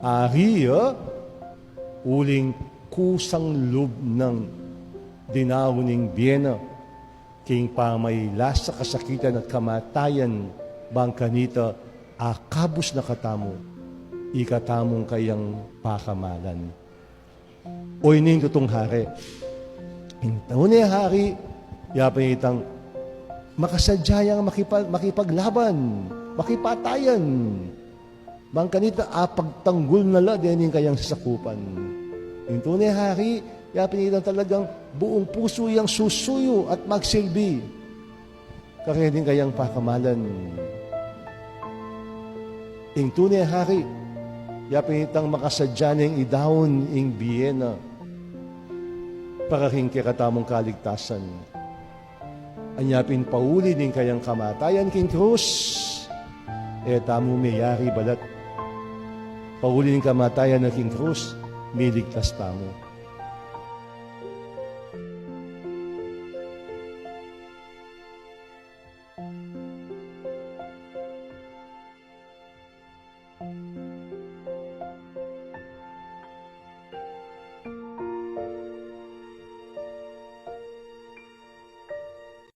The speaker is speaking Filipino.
Ari, uling kusang loob ng dinawning biyena, king pamaylas sa kasakitan at kamatayan, bang kanita akabos na katamo, ikatamong kayang pakamalan. O ining tutong hari, hintaw ni hari, yapay itang makasadyayang makipaglaban, makipatayan, bang kanita apagtanggol na la din kayang sasakupan. Hintaw ni hari, yapay itang talagang buong puso yang susuyo at magsilbi, kaya din kayang pakamalan. Ing tunay hari, yapay itang makasadya ng idawon ing biyena, para king kikatamong kaligtasan. Anyapin pauli din kayang kamatayan king krus, tamo mayari balat. Pauli din kamatayan na king krus, miligtas tamo.